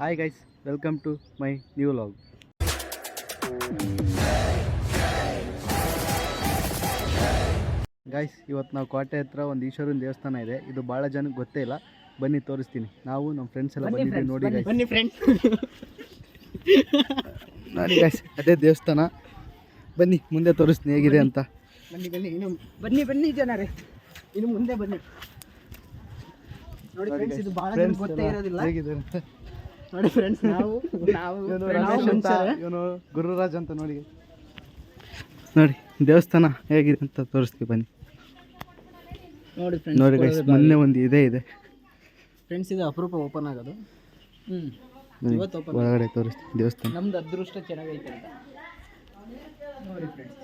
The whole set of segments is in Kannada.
Hi guys, welcome to my new vlog. Guys, ಇವತ್ತು ನಾವು ಕೋಟೆ ಹತ್ರ ಒಂದು ಈಶ್ವರನ ದೇವಸ್ಥಾನ ಇದೆ. ಇದು ಭಾಳ ಜನಕ್ಕೆ ಗೊತ್ತೇ ಇಲ್ಲ. ಬನ್ನಿ ತೋರಿಸ್ತೀನಿ. ನಾವು ನಮ್ಮ ಫ್ರೆಂಡ್ಸ್ ಎಲ್ಲ ಬಂದಿದ್ದೀವಿ. ನೋಡಿ ಗೈಸ್, ಬನ್ನಿ ಫ್ರೆಂಡ್ಸ್. ನೋಡಿ ಗೈಸ್, ಅದೇ ದೇವಸ್ಥಾನ. ಬನ್ನಿ ಮುಂದೆ ತೋರಿಸ್ತೀನಿ ಹೇಗಿದೆ ಅಂತ. ಬನ್ನಿ ಬನ್ನಿ ಇನ್ನು ಬನ್ನಿ ಜನರೇ, ಇನ್ನು ಮುಂದೆ ಬನ್ನಿ. ನೋಡಿ ಫ್ರೆಂಡ್ಸ್, ಇದು ಭಾಳ ಜನಕ್ಕೆ ಗೊತ್ತೇ ಇರೋದಿಲ್ಲ. ಹೇಗಿದೆ ಅಂತ ನೋಡಿ ಫ್ರೆಂಡ್ಸ್, ನಾವು ರಮೇಶ್ ಅಂತ, ಇವನು ಗುರುರಾಜ್ ಅಂತ. ನೋಡಿ ದೇವಸ್ಥಾನ ಹೇಗಿದೆ ಅಂತ ತೋರಿಸ್ತೀವಿ ಬನ್ನಿ. ನೋಡಿ ಫ್ರೆಂಡ್ಸ್, ನೋಡಿ ಗೈಸ್, ಮೊನ್ನೆ ಒಂದು ಇದೆ ಫ್ರೆಂಡ್ಸ್. ಇದು ಅಪರೂಪ ಓಪನ್ ಆಗೋದು. ಇವತ್ತು ಓಪನ್ ಒಳಗಡೆ ತೋರಿಸ್ತೀವಿ ದೇವಸ್ಥಾನ. ನಮ್ದು ಅದೃಷ್ಟ ಚೆನ್ನಾಗೈತೆ ಅಂತ. ನೋಡಿ ಫ್ರೆಂಡ್ಸ್,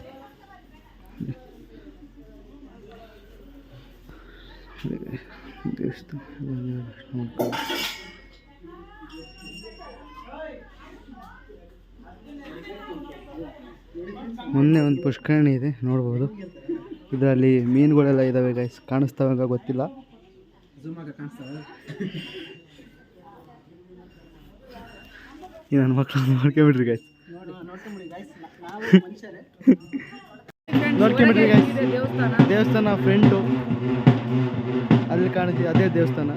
ದೇವಸ್ಥಾನ ಮೊನ್ನೆ ಒಂದು ಪುಷ್ಕರಣಿ ಇದೆ, ನೋಡ್ಬೋದು. ಇದರಲ್ಲಿ ಮೀನುಗಳೆಲ್ಲ ಇದ್ದಾವೆ ಗೈಸ್. ಕಾಣಿಸ್ತಾವಾಗ ಗೊತ್ತಿಲ್ಲ. ಈ ನನ್ನ ಮಕ್ಕಳನ್ನ ನೋಡ್ಕೊಂಬಿಡ್ರಿ ಗೈಸ್, ನೋಡ್ಕೊಂಬಿಡ್ರಿ ಗೈಸ್. ದೇವಸ್ಥಾನ ಫ್ರೆಂಡು ಅಲ್ಲಿ ಕಾಣಿಸ್ತೀವಿ, ಅದೇ ದೇವಸ್ಥಾನ.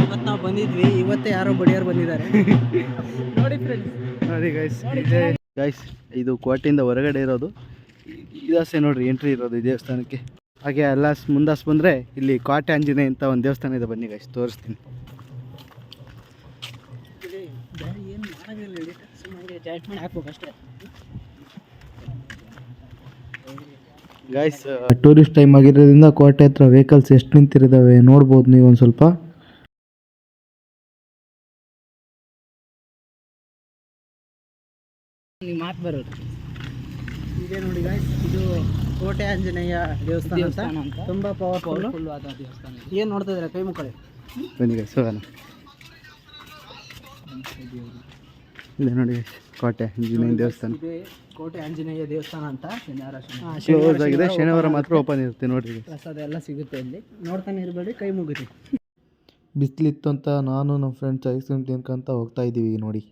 ಇವತ್ತು ನಾವು ಬಂದಿದ್ವಿ, ಇವತ್ತೇ ಯಾರೋ ಬಡಿಯಾರು ಬಂದಿದ್ದಾರೆ. ನೋಡಿ ಫ್ರೆಂಡ್ಸ್, ನೋಡಿ ಗೈಸ್, ಇದೆ ಗೈಸ್. ಇದು ಕೋಟೆಯಿಂದ ಹೊರಗಡೆ ಇರೋದು. ಇದಾಸೆ ನೋಡ್ರಿ ಎಂಟ್ರಿ ಇರೋದು ಈ ದೇವಸ್ಥಾನಕ್ಕೆ. ಹಾಗೆ ಎಲ್ಲ ಮುಂದಾಸ್ ಬಂದರೆ ಇಲ್ಲಿ ಕೋಟೆ ಆಂಜನೇಯ ಅಂತ ಒಂದು ದೇವಸ್ಥಾನ ಇದೆ. ಬನ್ನಿ ಗೈಸ್, ತೋರಿಸ್ತೀನಿ. ಗೈಸ್, ಟೂರಿಸ್ಟ್ ಟೈಮ್ ಆಗಿರೋದ್ರಿಂದ ಕೋಟೆ ಹತ್ರ ವೆಹಿಕಲ್ಸ್ ಎಷ್ಟು ನಿಂತಿದ್ದಾವೆ ನೋಡ್ಬೋದು ನೀವು. ಒಂದು ಸ್ವಲ್ಪ ಮಾತು ಬರೋದು ಇದೆ. ನೋಡಿ ಗಾಯ್ಸ್, ಇದು ಕೋಟೆ ಆಂಜನೇಯ ದೇವಸ್ಥಾನ ಅಂತ. ತುಂಬ ಪವರ್ಫುಲ್ ಆದ ದೇವಸ್ಥಾನ. ಏನು ನೋಡ್ತಾ ಇದ್ದಾರೆ? ಕೈ ಮುಕ್ಕಳೆ. ಬನ್ನಿ ಗೈಸ್, ಹೋಗೋಣ. ಇದೆ ನೋಡಿ ಕೋಟೆ ಆಂಜನೇಯ ದೇವಸ್ಥಾನ. ಇದೆ ಕೋಟೆ ಆಂಜನೇಯ ದೇವಸ್ಥಾನ ಅಂತ. ಕ್ಲೋಸ್ ಆಗಿದೆ, ಶನಿವಾರ ಮಾತ್ರ ಓಪನ್ ಇರುತ್ತೆ. ನೋಡ್ರಿ, ಪ್ರಸಾದ ಎಲ್ಲ ಸಿಗುತ್ತೆ ಇಲ್ಲಿ. ನೋಡ್ತಾನೆ ಇರಬೇಡಿ, ಕೈ ಮುಗಿರಿ. ಬಿಸಿಲಿತ್ತು ಅಂತ ನಾನು ನಮ್ಮ ಫ್ರೆಂಡ್ಸ್ ಐಸ್ ಕ್ರೀಮ್ ತಿನ್ಕೊಂತ ಹೋಗ್ತಾ ಇದ್ದೀವಿ ನೋಡಿ.